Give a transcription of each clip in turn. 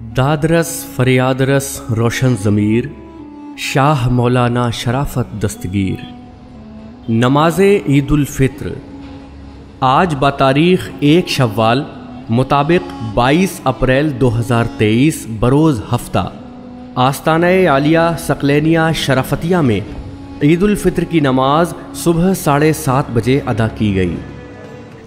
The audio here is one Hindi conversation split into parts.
दादरस फरियादरस रोशन ज़मीर, शाह मौलाना शराफत दस्तगीर। नमाज़े ईदुल फ़ित्र आज बातारीख़ 1 शव्वाल मुताबिक 22 अप्रैल 2023 बरोज़ हफ्ता आस्ताना-ए आलिया सकलैनिया शराफतिया में ईदुल फ़ित्र की नमाज सुबह 7:30 बजे अदा की गई।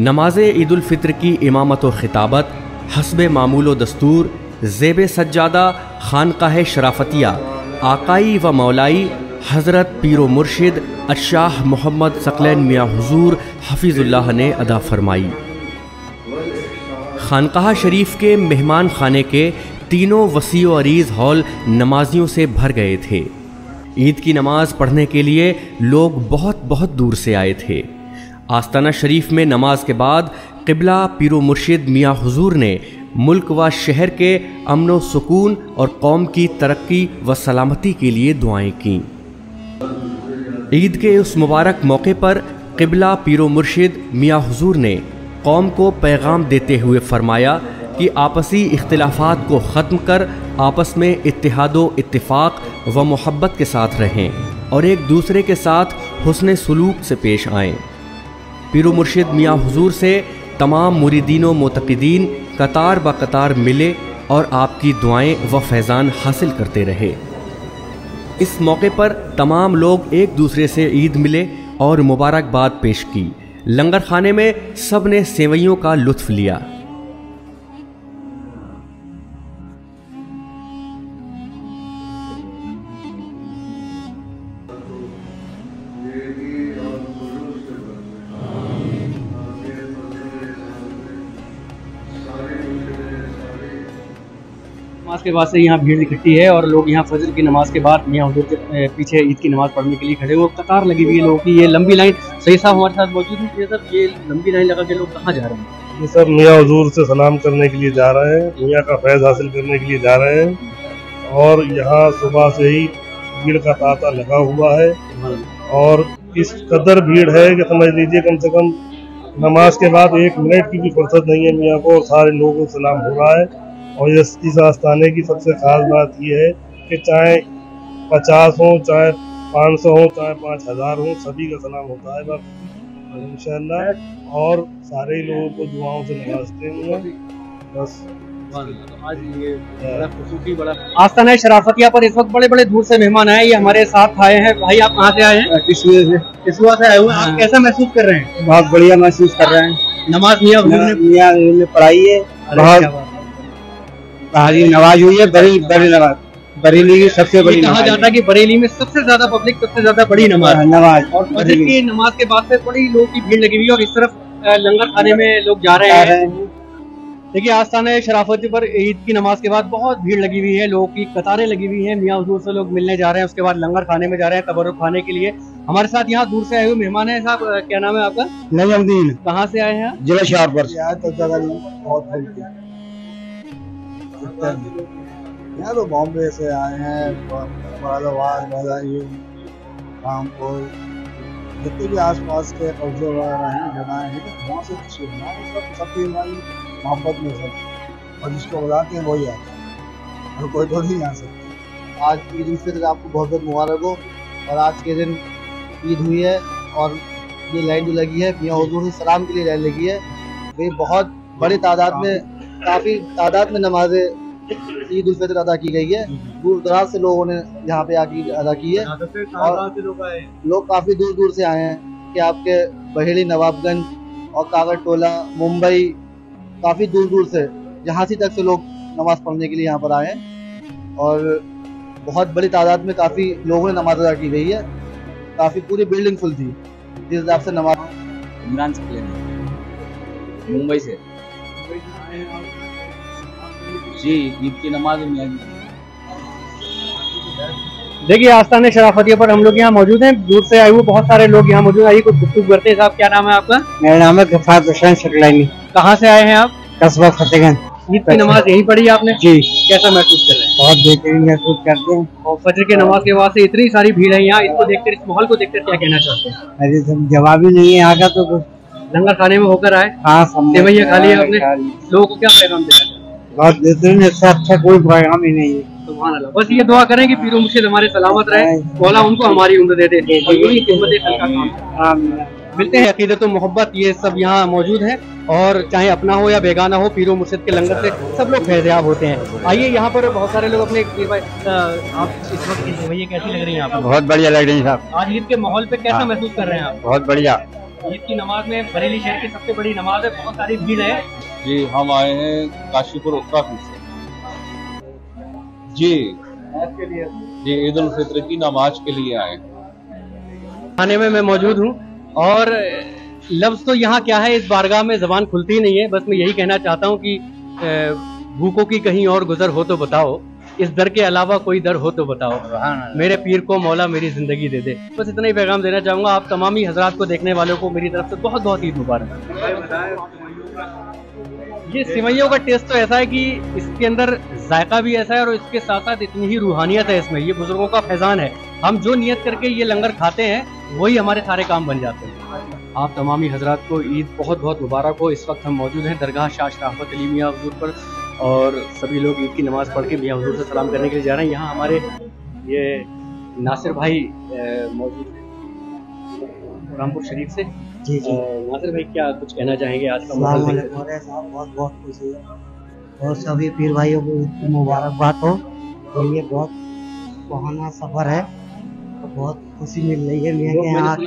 नमाज़े ईदुल फ़ित्र की इमामत व खिताबत हस्बे मामूल व दस्तूर ज़ेब सज्जादा खानकाह शराफतिया आकाई व मौलाई हज़रत पीरो मुर्शिद अशाह मोहम्मद सकलैन मियाँ हुजूर हफीज़ुल्लाह ने अदा फरमाई। खानकाह शरीफ के मेहमान खाने के तीनों वसी व अरीज़ हॉल नमाजियों से भर गए थे। ईद की नमाज पढ़ने के लिए लोग बहुत बहुत दूर से आए थे। आस्ताना शरीफ में नमाज के बाद क़िबला पीरो मुर्शिद मियाँ हुजूर ने मुल्क व शहर के अमन व सुकून और कौम की तरक्की व सलामती के लिए दुआएं की। ईद के उस मुबारक मौके पर क़िबला पीरो मुर्शिद मियाँ हुजूर ने कौम को पैगाम देते हुए फरमाया कि आपसी इख्तिलाफ़ात को ख़त्म कर आपस में इत्तिहादो इत्तिफ़ाक़ व मोहब्बत के साथ रहें और एक दूसरे के साथ हुस्न सलूक से पेश आएँ। पीरो मुर्शिद मियाँ हुजूर से तमाम मुरीदीन व मोतक़िदीन कतार ब कतार मिले और आपकी दुआएं व फैज़ान हासिल करते रहे। इस मौके पर तमाम लोग एक दूसरे से ईद मिले और मुबारकबाद पेश की। लंगर खाने में सब ने सेवइयों का लुत्फ़ लिया। नमाज के बाद से यहाँ भीड़ इकट्ठी है और लोग यहाँ फजर की नमाज के बाद मियाँ हुजूर के पीछे ईद की नमाज पढ़ने के लिए खड़े हुए। कतार लगी हुई है लोगों की, ये लंबी लाइन। सही साहब हमारे साथ मौजूद है। सर, ये लंबी लाइन लगा के लोग कहाँ जा रहे हैं? ये सब मियाँ हुजूर से सलाम करने के लिए जा रहे हैं, मियाँ का फैज़ हासिल करने के लिए जा रहे हैं। और यहाँ सुबह से ही भीड़ का तांता लगा हुआ है और इस कदर भीड़ है कि समझ लीजिए कम से कम नमाज के बाद 1 मिनट की भी फुर्सत नहीं है मियाँ को, और सारे लोगों को सलाम हो रहा है। और इस आस्थाने की सबसे खास बात यह है कि चाहे 50 हो, चाहे 500 हो, चाहे 5000 हो, सभी का सलाम होता है इंशाअल्लाह। और सारे लोगों को दुआओं से नवाजते हैं। बस आज ये बड़ा खुशूसी बड़ा आस्ताना शराफतिया पर इस वक्त बड़े बड़े दूर से मेहमान आए। ये हमारे साथ आए हैं। भाई, आप कहाँ से आए हैं? किसुआ से आए हुए हैं। आप कैसा महसूस कर रहे हैं? बहुत बढ़िया महसूस कर रहे हैं। नमाज मियाँ ने पढ़ाई है, बहुत भारी नमाज हुई है। बड़ी नमाज, बरेली की सबसे बड़ी। कहा जाता है कि बरेली में सबसे ज्यादा पब्लिक, सबसे ज्यादा बड़ी नमाज। और फजर की नमाज के बाद से बड़ी लोगों की भीड़ लगी हुई है और इस तरफ लंगर खाने में लोग जा रहे हैं। देखिए, आस्ताना शराफती पर ईद की नमाज के बाद बहुत भीड़ लगी हुई है, लोगों की कतारें लगी हुई हैं। मियाँ हुजूर से लोग मिलने जा रहे हैं, उसके बाद लंगर खाने में जा रहे हैं, तबरुक खाने के लिए। हमारे साथ यहाँ दूर से आए हुए मेहमान है। साहब, क्या नाम है आपका? नजमुद्दीन। कहाँ से आए हैं? जिला शाहपुर। यहाँ तो बॉम्बे से आए हैं, मुरादाबाद, कानपुर, जितने भी आसपास के कब्जे वगैरह हैं, जगह हैं, वहाँ से सबकी मोहब्बत में सब, और जिसको बुलाते हैं वही आता है, और कोई तो नहीं आ सकता। आज ईद उल फित्र आपको बहुत बहुत मुबारक हो। और आज के दिन ईद हुई है और ये लाइन जो लगी है मियाँ हुजूर से सलाम के लिए लाइन लगी है। ये बहुत बड़ी तादाद में, काफ़ी तादाद में नमाजें ईद उल फित्र अदा की गई है। दूर दराज से लोगों ने यहाँ पे आके अदा की है और लोग काफ़ी दूर दूर से आए हैं कि आपके बहेड़ी, नवाबगंज और कागड़ टोला, मुंबई, काफ़ी दूर दूर से, झांसी तक से लोग नमाज़ पढ़ने के लिए यहाँ पर आए हैं। और बहुत बड़ी तादाद में काफ़ी लोगों ने नमाज अदा की गई है। काफ़ी पूरी बिल्डिंग फुल थी जिस हिसाब से नमाज। इमरान से मुंबई से जी, ईद की नमाज में। देखिए, आस्ताना शराफतिया पर हम लोग यहाँ मौजूद हैं। दूर से आए हुए बहुत सारे लोग यहाँ मौजूद हैं। आइए कुछ गुफ्तगू करते हैं। साहब, क्या नाम है आपका? मेरा नाम है गफार हुसैन शकलानी। कहाँ से आए हैं आप? कस्बा फतेहगंज। ईद की नमाज यही पढ़ी आपने? जी। कैसा महसूस कर रहे हैं? बहुत बेहतरीन महसूस करते हैं। और फजर की नमाज के बाद से इतनी सारी भीड़ है यहाँ, इसको देखकर, इस माहौल को देखकर क्या कहना चाहते हैं? अरे जवाब ही नहीं है यहाँ का तो कुछ। लंगर खाने में होकर आए, हाँ, सेवइयां खा ली आपने, लोगों को क्या पैगाम देना? बात देते हैं, इससे अच्छा कोई पैगाम ही नहीं है। सुभान अल्लाह। बस ये दुआ करें कि पीर व मुर्शिद हमारे सलामत रहे, मौला उनको हमारी उम्र दे दे और यही खिदमत खल्क का काम है। मिलते हैं। अकीदत मोहब्बत ये सब यहाँ मौजूद है और चाहे अपना हो या बेगाना हो, पीर व मुर्शिद के लंगर से सब लोग फैज़याब होते हैं। आइए यहाँ पर बहुत सारे लोग अपने पीर भाई, आप इस वक्त भैया कैसी लग रही है आप? बहुत बढ़िया लग रही है साहब। आज ईद के माहौल पे कैसा महसूस कर रहे हैं आप? बहुत बढ़िया। ईद की नमाज में बरेली शहर की सबसे बड़ी नमाज है, बहुत सारी भीड़ है। जी हम आए हैं काशीपुर उत्तराखंड से। जी जी ईद उल फित्र की नमाज के लिए आए। खाने में मैं मौजूद हूँ और लफ्ज़ तो यहाँ क्या है, इस बारगाह में ज़बान खुलती ही नहीं है। बस मैं यही कहना चाहता हूँ कि भूखों की कहीं और गुजर हो तो बताओ, इस दर के अलावा कोई दर हो तो बताओ, मेरे पीर को मौला मेरी जिंदगी दे दे। बस इतना ही पैगाम देना चाहूँगा आप तमाम ही हजरात को, देखने वालों को मेरी तरफ से बहुत बहुत ईद मुबारक। ये सिवैयों का टेस्ट तो ऐसा है कि इसके अंदर जायका भी ऐसा है और इसके साथ साथ इतनी ही रूहानियत है इसमें। ये बुजुर्गों का फैजान है, हम जो नियत करके ये लंगर खाते हैं वही हमारे सारे काम बन जाते हैं। आप तमामी हजरात को ईद बहुत बहुत मुबारक हो। इस वक्त हम मौजूद हैं दरगाह शाह शराफत अली मियाँ हुजूर पर और सभी लोग ईद की नमाज़ पढ़ के मियाँ हुजूर से सलाम करने के लिए जा रहे हैं। यहाँ हमारे ये नासिर भाई मौजूद हैं रामपुर शरीफ से। जी जी। नासिर भाई क्या कुछ कहना चाहेंगे आज का बहुत बहुत खुशी है और सभी पीर भाइयों को ईद की मुबारकबाद हो। और ये बहुत सुहाना सफर है, तो बहुत खुशी मिल रही है मियां के यहाँ आके।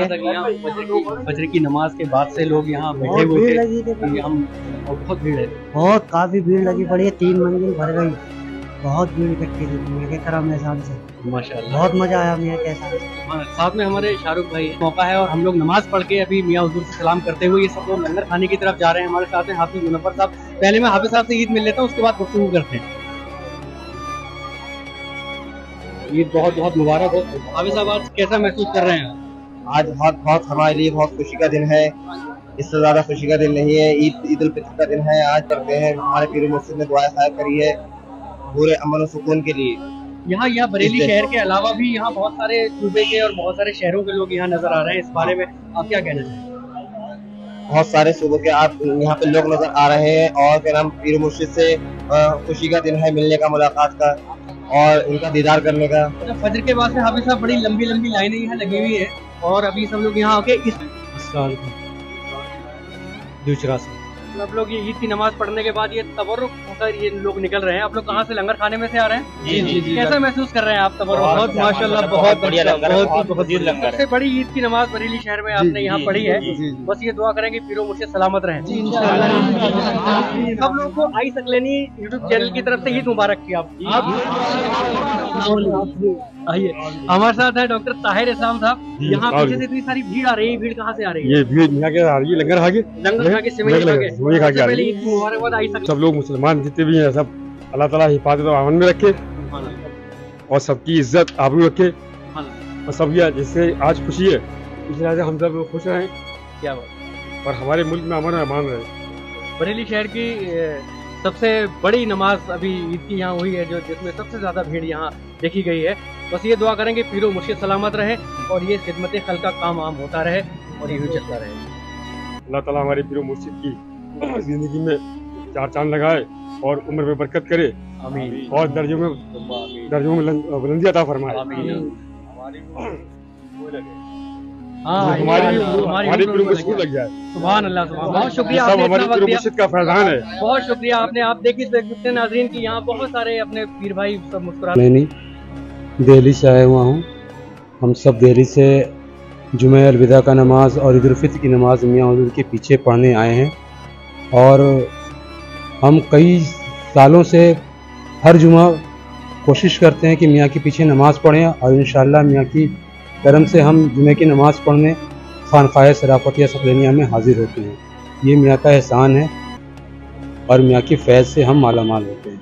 फजर की नमाज के बाद से लोग यहाँ बैठे हुए थे, हम बहुत भीड़ है, बहुत काफी भीड़ लगी पड़ी है, 3 मंजिल भर गई, बहुत भीड़ इकट्ठी थी मियां के करम एहसान से। माशाल्लाह बहुत मजा आया मियां के एहसान से। साथ में हमारे शाहरुख भाई मौका है और हम लोग नमाज पढ़ के अभी मियां हुजूर से सलाम करते हुए ये सब लोग लंगर खाने की तरफ जा रहे हैं। हमारे साथ हैं हाफिज मुनव्वर साहब। पहले मैं हाफिज साहब से ईद मिल लेता हूँ, उसके बाद गुफ्तगू करते हैं। ईद बहुत बहुत मुबारक हो। हाफिज साहब आज कैसा महसूस कर रहे हैं? आज बहुत हमारे लिए बहुत खुशी का दिन है, इससे ज्यादा खुशी का दिन नहीं है। ईद उल फित्र का दिन है। आज करते हैं हमारे पीर मुर्शिद ने दुआ खैर करी है पूरे अमन और सुकून के लिए। यहाँ बरेली शहर के अलावा भी यहाँ बहुत सारे सूबे के और बहुत सारे शहरों के लोग यहाँ नजर आ रहे हैं, इस बारे में आप क्या कहना चाहेंगे? बहुत सारे सूबों के आप यहाँ पे लोग नजर आ रहे हैं और क्या नाम पीर मुर्शिद से खुशी का दिन है, मिलने का, मुलाकात का और उनका दीदार करने का। फजर के बाद से हाफिज साहब बड़ी लंबी लंबी लाइनें यहाँ लगी हुई है और अभी सब लोग यहाँ आके इस दूसरा से आप लोग ये ईद की नमाज पढ़ने के बाद ये तबर्रुक होकर ये लोग निकल रहे हैं। आप लोग कहाँ से लंगर खाने में से आ रहे हैं? जी जी जी। कैसा महसूस कर रहे हैं आप? तबर्रुक बहुत माशाल्लाह, बहुत बढ़िया लंगर, बहुत लंगर। सबसे बड़ी ईद की नमाज बरेली शहर में आपने यहाँ पढ़ी है। बस ये दुआ करें कि पीरो मुर्शिद सलामत रहें। सब लोगों को आई सकलेनी यूट्यूब चैनल की तरफ से ईद मुबारक की। आप आइए, हमारे साथ है डॉक्टर ताहिर इस्लाम साहब। यहाँ पीछे से इतनी सारी भीड़ आ रही है, भीड़ कहाँ से आ रही है? ये भीड़ यहाँ के आ रही है, लंगर खा के सिवैया खा के मुबारकबाद आई सब लोग मुसलमान जितने भी हैं सब अल्लाह ताला हिफाजत और अमन में रखे और सबकी इज्जत आबरू रखे और सब ये जिससे आज खुशी है इस वजह से हम सब खुश रहें। क्या बात। और हमारे मुल्क में अमन अमान रहे। बरेली शहर की सबसे बड़ी नमाज अभी ईद की यहाँ हुई है, जो जिसमें सबसे ज्यादा भीड़ यहाँ देखी गई है। बस ये दुआ करेंगे पीरो मुर्शिद सलामत रहे और ये खिदमत खल्क का काम आम होता रहे और यूं चलता रहे। अल्लाह ताला हमारे पीरो मुर्शिद की जिंदगी में 4 चांद लगाए और उम्र में बरकत करे। आमीन। और दर्जों में बुलंदी अता फरमाए। हमारी पीरो को सुकून लग जाए। सुभान अल्लाह, बहुत शुक्रिया, सब हमारे पीरो मुर्शिद का फैजान है। बहुत शुक्रिया आपने। आप देखिए कितने नाज़रीन की यहाँ बहुत सारे अपने पीर भाई सब मुस्कुरा। मैं नहीं दिल्ली से आया हुआ हूँ। हम सब दिल्ली से जुमे अलविदा का नमाज और ईद उल फित्र की नमाज मियाँ हुजूर के पीछे पढ़ने आए हैं और हम कई सालों से हर जुमा कोशिश करते हैं कि मियाँ के पीछे नमाज पढ़ें और इंशाअल्लाह मियाँ की करम से हम जुमे की नमाज पढ़ने खानकाह शराफतिया सकलेनिया में हाजिर होते हैं। ये मियाँ का एहसान है और मियाँ की फैज़ से हम माला माल होते हैं।